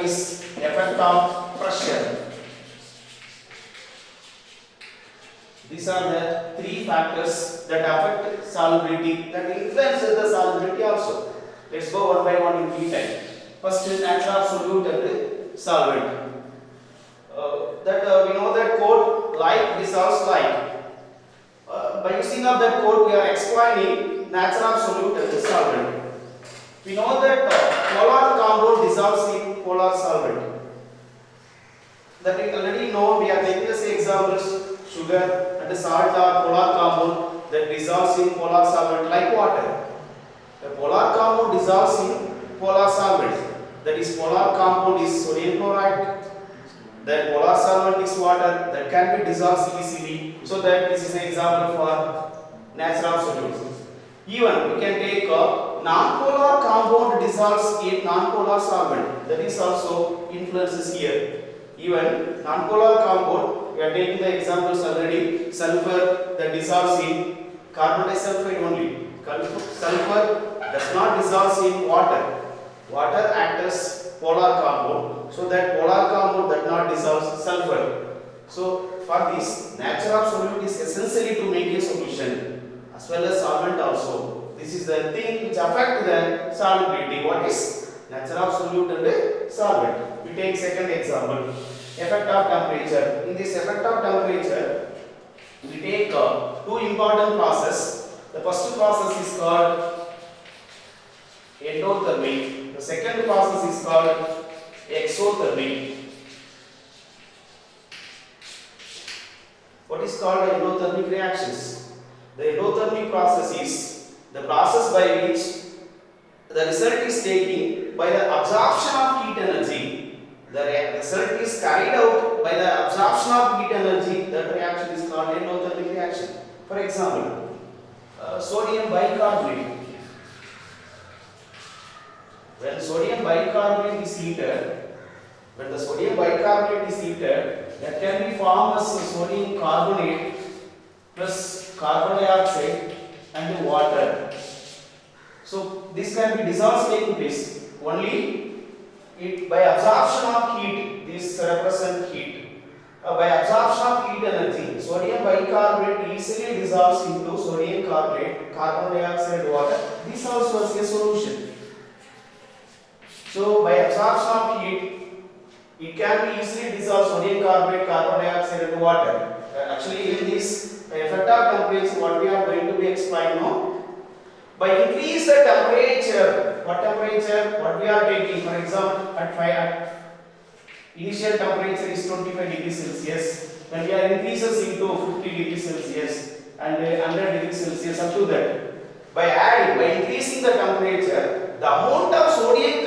is effect of pressure. These are the three factors that affect solubility, that influences the solubility also. Let's go one by one in detail. First is nature of solute and solvent. We know that code like dissolves like. By using of that code, we are explaining nature of solute and solvent. We know that polar compound dissolves in polar solvent. That we already know. We are taking as examples sugar and salt or polar compound that dissolves in polar solvent like water. The polar compound dissolves in polar solvent. That is, polar compound is sodium chloride. That polar solvent is water that can be dissolved easily. So that this is an example for nature of solutes. Even we can take a non-polar compound dissolves in non-polar solvent. That is also influences here. Even non-polar compound, we are taking the examples already. Sulfur that dissolves in carbon disulfide only. Sulfur does not dissolve in water. Water acts as polar compound, so that polar compound does not dissolve sulfur. So for this, nature of solute is essentially to make a solution as well as solvent also. This is the thing which affect the solubility. What is nature of solute and solvent? We take second example, effect of temperature. In this effect of temperature, we take two important processes. The first process is called endothermic. The second process is called exothermic. What is called endothermic reactions? The endothermic process is the process by which the result is taken by the absorption of heat energy. The result is carried out by the absorption of heat energy. That reaction is called endothermic reaction. For example, sodium bicarbonate. When sodium bicarbonate is heated, that can be formed as sodium carbonate plus carbon dioxide and water. So this can be dissolved taking place only by absorption of heat. This represents heat. By absorption of heat energy, sodium bicarbonate easily dissolves into sodium carbonate, carbon dioxide, water. This also is a solution. So by absorption of heat, it can be easily dissolved sodium carbonate, carbon dioxide and water. Actually, in this effect of temperature, what we are going to be explaining now, by increase the temperature, what we are taking, for example, at initial temperature is 25 degrees Celsius. When we are increases into 50 degrees Celsius and 100 degrees Celsius up to that, by increasing the temperature, the amount of sodium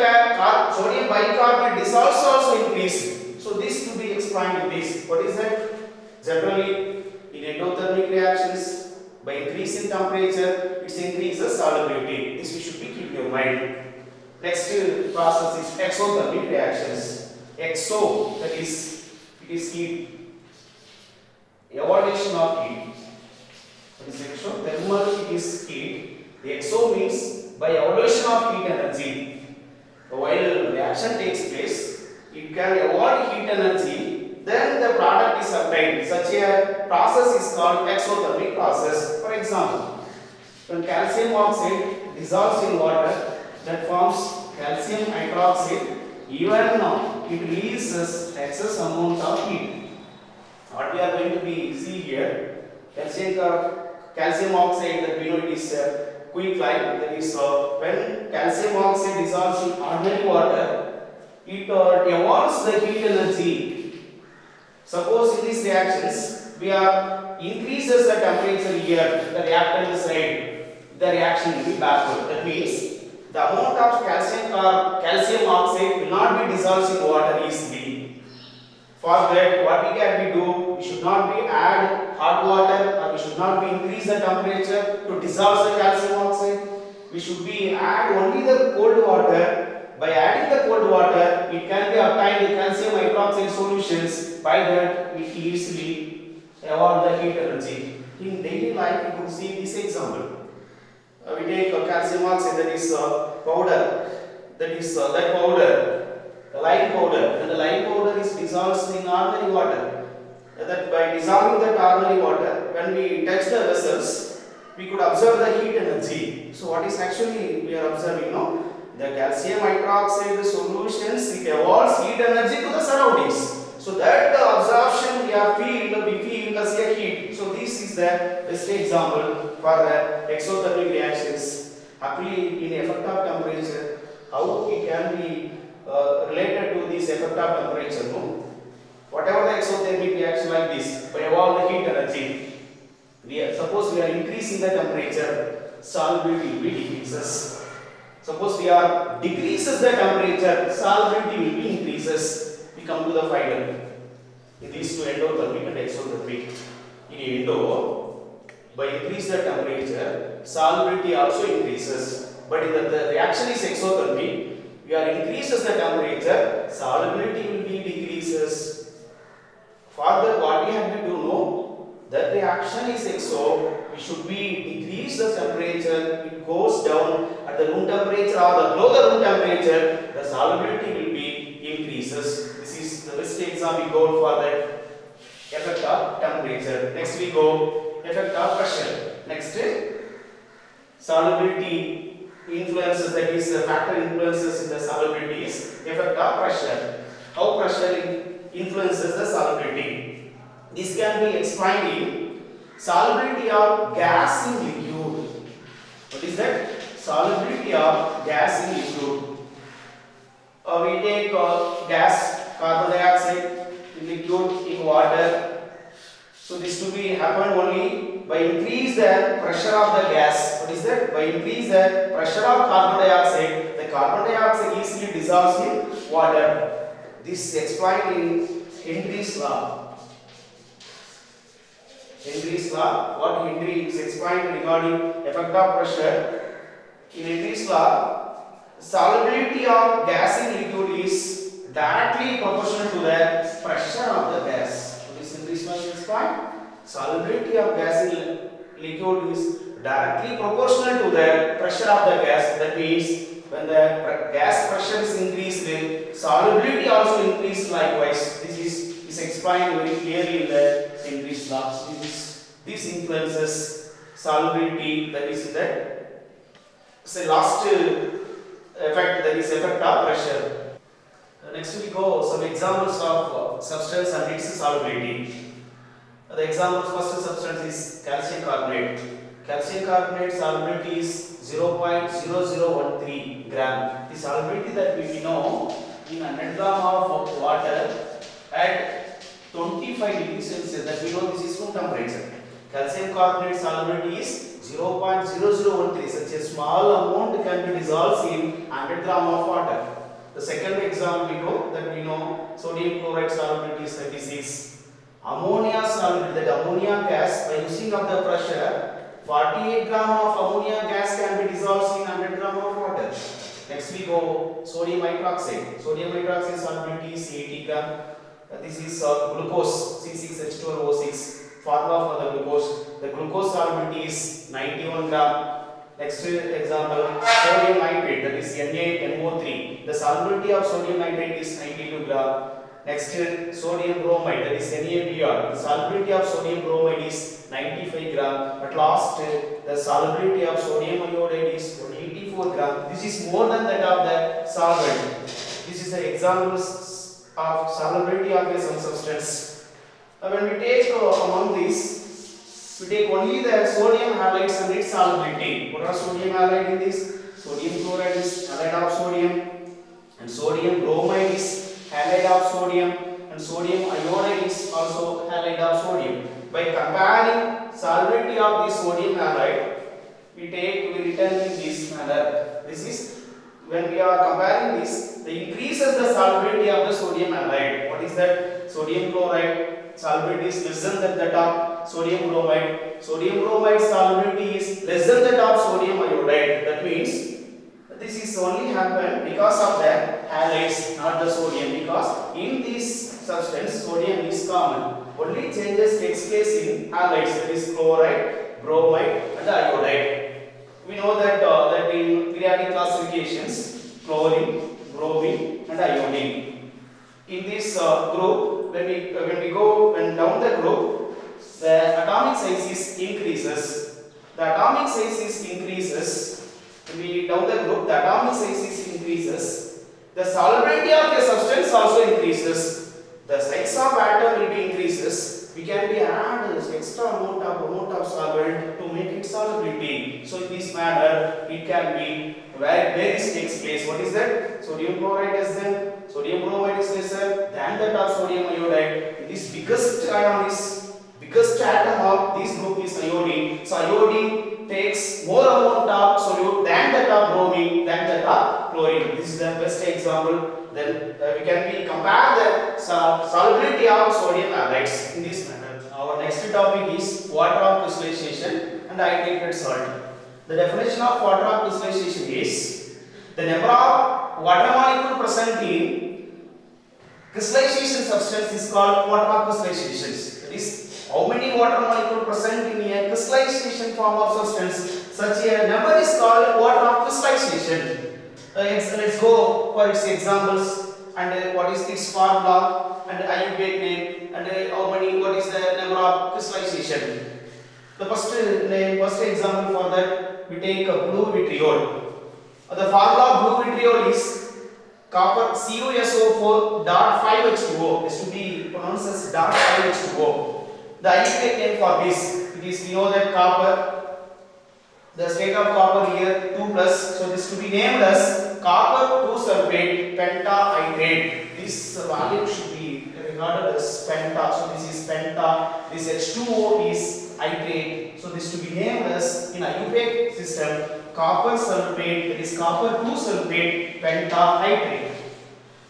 bicarbonate dissolves also increases. So this to be explained in this. What is that? Generally, in endothermic reactions, by increasing temperature, it increases solubility. This we should be keep your mind. Next process is exothermic reactions. Exo, that is, it is heat. Evaluation of heat. What is exo? Thermal, it is heat. The exo means by evolution of heat energy. While reaction takes place, it can evolve heat energy, then the product is obtained. Such a process is called exothermic process. For example, when calcium oxide dissolves in water, that forms calcium hydroxide, even now it releases excess amount of heat. What we are going to be see here, calcium oxide, that we know it is quicklime. That is, when calcium oxide dissolves in ordinary water, it evolves the heat energy. Suppose in these reactions we are increases the temperature here, the reactant side, the reaction will be backward. That means the amount of calcium oxide will not be dissolved in water easily. For that, what we can do? We should not be add hot water, or we should not be increase the temperature to dissolve the calcium oxide. We should be add only the cold water. By adding the cold water, it can be obtained the calcium hydroxide solutions. By that, we easily evolve the heat energy. In daily life, you could see this example. We take calcium oxide, that is powder. That powder the lime powder. When the lime powder is dissolved in ordinary water, that by dissolving that ordinary water, when we touch the vessels, we could observe the heat energy. So what is actually we are observing now? The calcium hydroxide solutions, it evolves heat energy to the surroundings. So that the absorption we feel as a heat. So this is the best example for the exothermic reactions. Actually, in effect of temperature, how it can be related to this effect of temperature? No? Whatever the exothermic reaction like this, by evolve the heat energy, suppose we are increasing the temperature, solubility will be decreases. Suppose we are decreases the temperature, solubility will be increases. We come to the final. In these two, endothermic and exothermic. In endo, by increase the temperature, solubility also increases. But in the reaction is exothermic, we are increases the temperature, solubility will be decreases. Further, what we have to do know, that reaction is exo, we should be decrease the temperature, it goes down at the room temperature or the below the room temperature, the solubility will be increases. This is the best example we go for that effect of temperature. Next we go effect of pressure. Next, solubility influences, that is the factor influences in the solubility is effect of pressure. How pressure influences the solubility? This can be explained in solubility of gas in liquid. What is that? Solubility of gas in liquid. We take gas, carbon dioxide, liquid in water. So this to be happen only by increase the pressure of the gas. What is that? By increase the pressure of carbon dioxide, the carbon dioxide easily dissolves in water. This is explained in Henry's law. Henry's law. What Henry is explained regarding effect of pressure. In Henry's law, solubility of gas in liquid is directly proportional to the pressure of the gas. What is Henry's law explained? Solubility of gas in liquid is directly proportional to the pressure of the gas. That means when the gas pressure is increased, solubility also increased likewise. This is explained very clearly in the Henry's law. This influences solubility, that is the last effect, that is effect of pressure. Next we go some examples of substance and its solubility. The example, first substance is calcium carbonate. Calcium carbonate solubility is 0.0013 gram. The solubility that we know in 100 gram of water at 25 degrees Celsius, that we know this is room temperature. Calcium carbonate solubility is 0.0013. Such a small amount can be dissolved in 100 gram of water. The second example we go, that we know sodium chloride solubility is 36. Ammonia solubility, that ammonia gas, by using of the pressure, 48 gram of ammonia gas can be dissolved in 100 gram of water. Next we go sodium hydroxide. Sodium hydroxide solubility is 80 gram. This is glucose, C6H12O6. Formula for the glucose. The glucose solubility is 91 gram. Next example, sodium nitrate, that is Na2NO3. The solubility of sodium nitrate is 92 gram. Next, sodium bromide, that is NaBr. The solubility of sodium bromide is 95 gram. At last, the solubility of sodium iodide is 84 gram. This is more than that of the solvent. This is the examples of solubility of some substance. When we take among these, we take only the sodium halides and its solubility. What are sodium halide in this? Sodium chloride is halide of sodium, and sodium bromide is halide of sodium, and sodium iodide is also halide of sodium. By comparing solubility of the sodium halide, we return in this manner. This is when we are comparing this, the increases the solubility of the sodium halide. What is that? Sodium chloride solubility is less than that of sodium bromide. Sodium bromide solubility is less than that of sodium iodide. That means this is only happened because of the halides, not the sodium, because in this substance sodium is common. Only changes takes place in halides, that is chloride, bromide and iodide. We know that in periodic classifications, chlorine, bromine and iodine. when down the group, the atomic size is increases. The atomic size is increases. When we down the group, the atomic size is increases. The solubility of the substance also increases. The size of atom will be increases. We can be add extra amount of solvent to make it solubility. So in this manner, it can be where this takes place. What is that? Sodium chloride is then sodium bromide is lesser than that of sodium iodide. This biggest ion is biggest atom of this group is iodine. So iodine takes more amount of solute than that of bromine than that of chlorine. This is the best example. Then we can be compare the solubility of sodium halides in this manner. Our next topic is water of crystallization and hydrated salt. The definition of water of crystallization is the number of water molecule present in crystallization substance is called water of crystallization. That is, how many water molecule present in a crystallization form of substance. Such a number is called water of crystallization. Let's go for its examples and what is its formula and IUPAC name and what is the number of crystallization. The first example for that we take a blue vitriol. The formula of blue vitriol is copper CuSO4 dot 5H2O. This to be pronounced as dot 5H2O. The IUPAC name for this, it is, we know that copper, the state of copper here 2 plus, so this to be named as copper 2 sulfate pentahydrate. This value should be regarded as penta, so this is penta, this H2O is hydrate, so this to be named as in IUPAC system copper sulfate, that is copper 2 sulfate pentahydrate.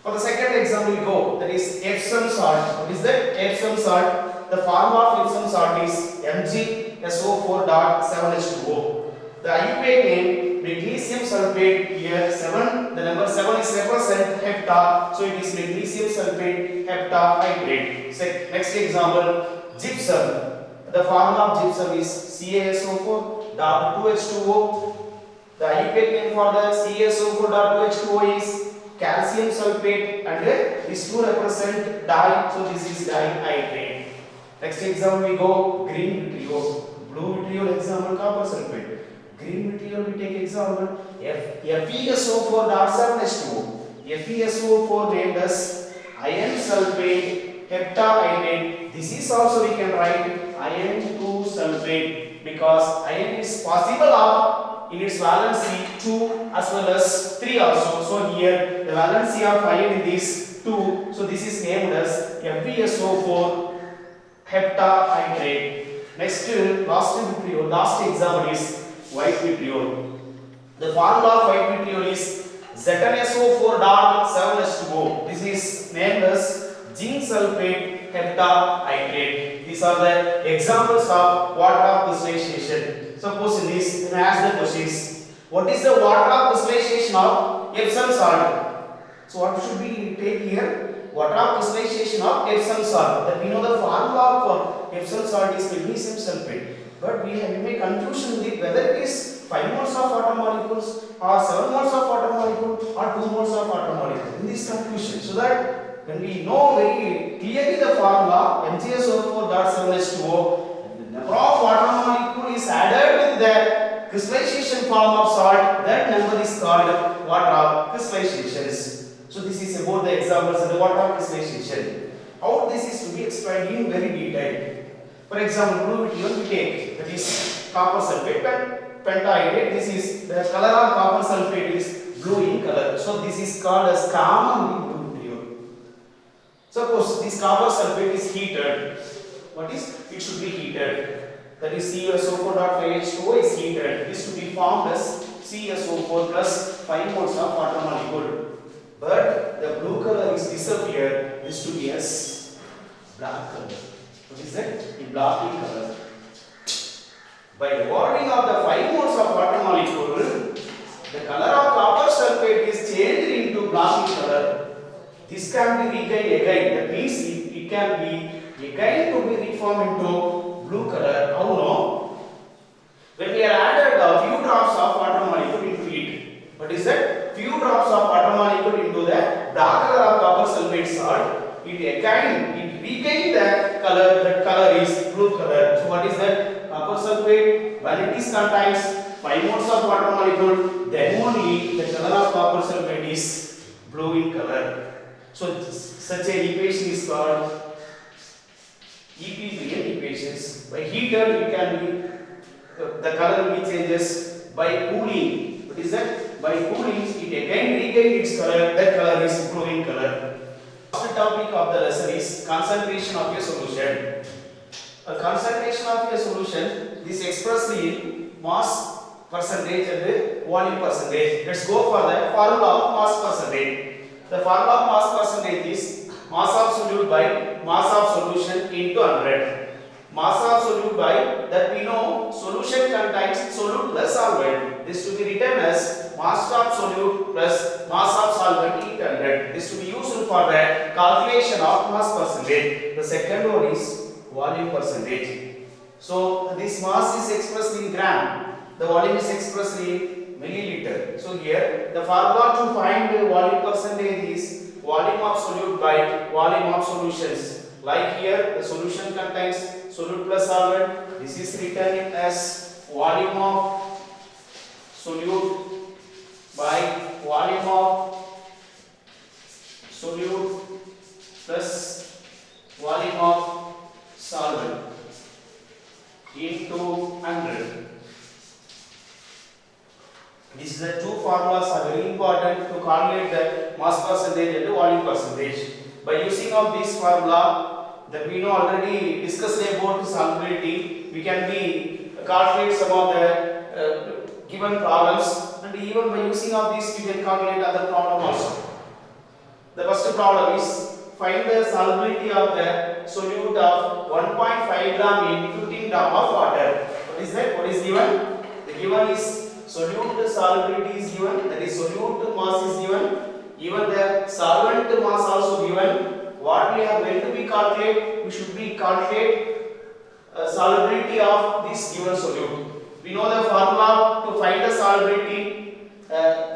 For the second example we go, that is Epsom salt. What is that? Epsom salt. The formula of Epsom salt is MgSO4 dot 7H2O. The IUPAC name magnesium sulfate here 7. The number 7 is represent hepta, so it is magnesium sulfate heptahydrate. Next example, gypsum. The formula of gypsum is CaSO4 dot 2H2O. The IUPAC name for the CaSO4 dot 2H2O is calcium sulfate and these two represent dye, so this is dihydrate. Next example we go green vitriol. Blue vitriol example copper sulfate. Green vitriol we take example FeSO4 dot 7H2O. FeSO4 named as iron sulfate heptahydrate. This is also we can write iron 2 sulfate because iron is possible of in its valency 2 as well as 3 also. So here the valency of iron is 2. So this is named as FeSO4 heptahydrate. Next last example is white vitriol. The formula of white vitriol is ZnSO4 dot 7H2O. This is named as zinc sulfate heptahydrate. These are the examples of water of crystallization. Suppose in this, you may ask the questions. What is the water of crystallization of Epsom salt? So what should we take here? Water of crystallization of Epsom salt. That we know the formula of Epsom salt is magnesium sulfate. But we may confusion with whether it is 5 moles of water molecules or 7 moles of water molecule or 2 moles of water molecule. In this confusion, so that when we know very clearly the formula MgSO4 dot 7H2O, the number of water molecule is added with the crystallization form of salt, that number is called water of crystallizations. So this is about the examples of the water of crystallization. How this is to be explained in very detail. For example, blue vitriol we take, that is copper sulfate pentahydrate. This is the color of copper sulfate is blue in color. So this is called as common blue vitriol. Suppose this copper sulfate is heated. What is? It should be heated. That is CuSO4 dot 5H2O is heated. This to be formed as CuSO4 plus 5 moles of water molecule. But the blue color is disappeared. This to be as black color. What is that? In black in color. By evolving of the 5 moles of water molecule, the color of copper sulfate is changed into black in color. This can be regained again. That means it can be again to be reformed into blue color. How no? When we are added a few drops of water molecule into it. What is that? Few drops of water molecule into the dark color of copper sulfate salt. It again it is contains 5 moles of water molecule, then only the color of copper sulfate is blue in color. So such a equation is called EP3 equations. By heater it can be the color will be changes. By cooling, what is that? By cooling it again regain its color. That color is blue in color. Last topic of the lesson is concentration of a solution. A concentration of a solution is expressed in mass percentage and volume percentage. Let's go for the formula of mass percentage. The formula of mass percentage is mass of solute by mass of solution into 100. Mass of solute by, that we know solution contains solute plus solvent. This to be written as mass of solute plus mass of solvent into 100. This to be useful for the calculation of mass percentage. The second one is volume percentage. So this mass is expressed in gram. The volume is expressed in milliliter. So here the formula to find the volume percentage is volume of solute by volume of solutions. Like here the solution contains solute plus solvent. This is written as volume of solute by volume of solute plus volume of solvent into 100. These are the two formulas are very important to calculate the mass percentage and the volume percentage. By using of this formula that we know already discussed about solubility, we can be calculate some of the given problems, and even by using of this we can calculate other problem also. The first problem is find the solubility of the solute of 1.5 gram in 15 gram of water. What is that? What is given? The given is solute solubility is given, that is solute mass is given, even the solvent mass also given. What we are going to be calculate, we should be calculate solubility of this given solute. We know the formula to find the solubility.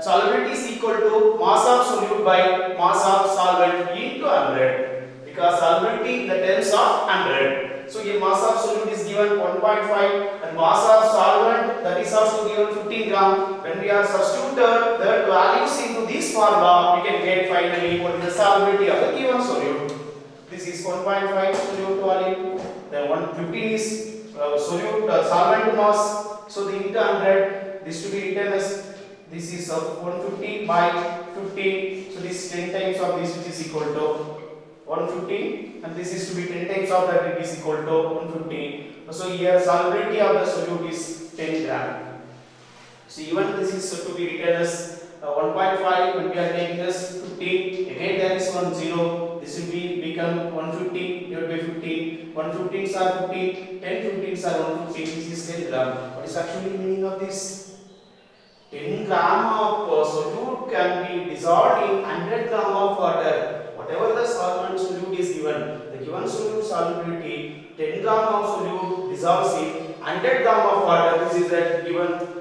Solubility is equal to mass of solute by mass of solvent into 100, because solubility in the terms of 100. So here mass of solute is given 1.5 and mass of solvent, that is also given 15 gram. When we are substituted the values into this formula, we can get finally what is the solubility of the given solute. This is 1.5 solute volume, then 115 is solute solvent mass. So the into 100, this to be written as this is 150 by 15. So this 10 times of this, which is equal to 150, and this is to be 10 times of that, it is equal to 150. So here solubility of the solute is 10 gram. So even this is to be written as 1.5 when we are taking this 50. Again there is 1 0. This will be become 150 divided by 15. 115s are 50. 10 15s are 150. This is 10 gram. What is actually meaning of this? 10 gram of solute can be dissolved in 100 gram of water. Whatever the solvent solute is given, the given solute solubility 10 gram of solute dissolves in 100 gram of water. This is the given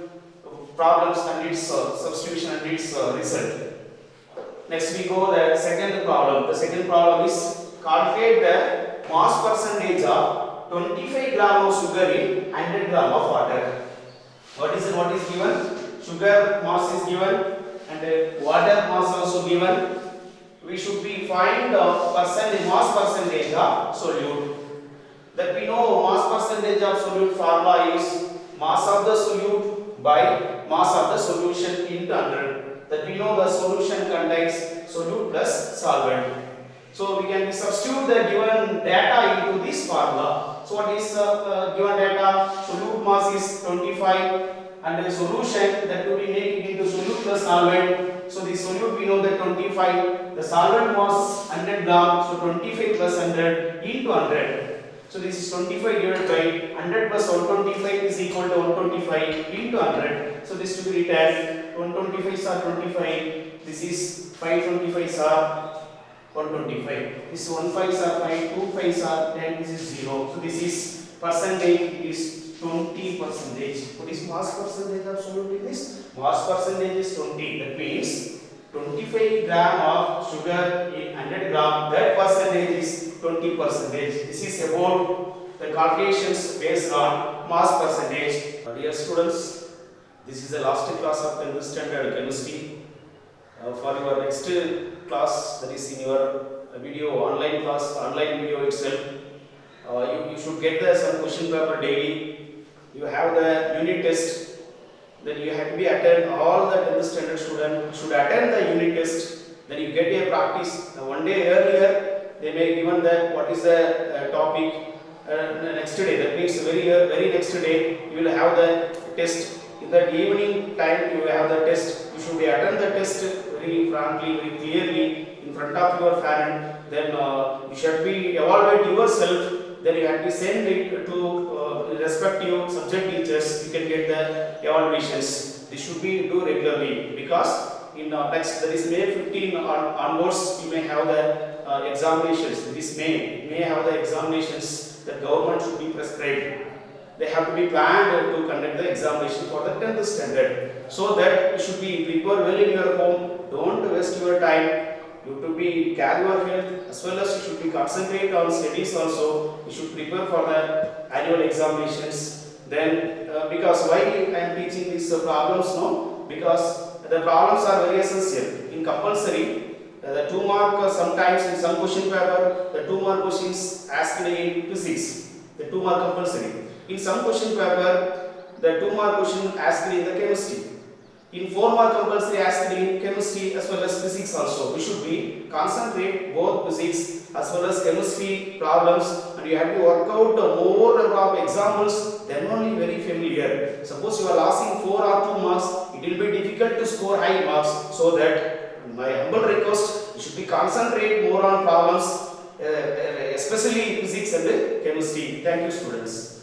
problems and its substitution and its result. Next we go the second problem. The second problem is calculate the mass percentage of 25 gram of sugar in 100 gram of water. What is given? Sugar mass is given and water mass also given. We should be find the mass percentage of solute. That we know mass percentage of solute formula is mass of the solute by mass of the solution into 100. That we know the solution contains solute plus solvent. So we can substitute the given data into this formula. So what is given data? Solute mass is 25 and the solution that will be made into solute plus solvent. So the solute we know that 25, the solvent mass 100 gram, so 25 plus 100 into 100. So this is 25 divided by 100 plus 125 is equal to 125 into 100. So this to be written 125s are 25. This is 525s are 125. This 15s are 5, 25s are 10. This is 0. So this is percentage is 20 percentage. What is mass percentage of solute in this? Mass percentage is 20. That means 25 gram of sugar in 100 gram. That percentage is 20 percentage. This is about the calculations based on mass percentage. Dear students, this is the last class of 10th standard chemistry. For your next class, that is in your video online class, online video itself, you should get some question paper daily. You have the unit test. Then you have to be attend. All the 10th standard student should attend the unit test. Then you get a practice. One day earlier, they may given that what is the topic. The next day, that means very next day, you will have the test. In the evening time, you will have the test. You should be attend the test very frankly, very clearly in front of your parent. Then you should be evaluate yourself. Then you have to send it to respective subject teachers. You can get the evaluations. This should be do regularly because in next, that is May 15 onwards, you may have the examinations. This May have the examinations that government should be prescribed. They have to be planned to conduct the examination for the 10th standard. So that you should be prepared well in your home. Don't waste your time. You have to be care your health as well as you should be concentrate on studies also. You should prepare for the annual examinations. Then because why I am teaching these problems now? Because the problems are very essential. In compulsory, the 2 mark sometimes in some question paper, the 2 mark questions asked in physics, the 2 mark compulsory. In some question paper, the 2 mark question asked in the chemistry. In 4 mark compulsory asked in chemistry as well as physics also. We should be concentrate both physics as well as chemistry problems, and you have to work out more number of examples. Then only very familiar. Suppose you are losing 4 or 2 marks, it will be difficult to score high marks. So that my humble request, you should be concentrate more on problems, especially physics and chemistry. Thank you, students.